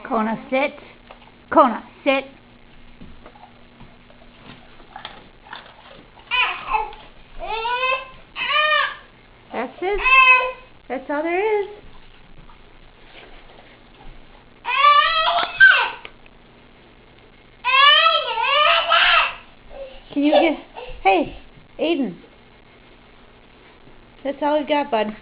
Kona, sit. Kona, sit. That's it. That's all there is. Can you get... Hey, Aiden. That's all we got, bud.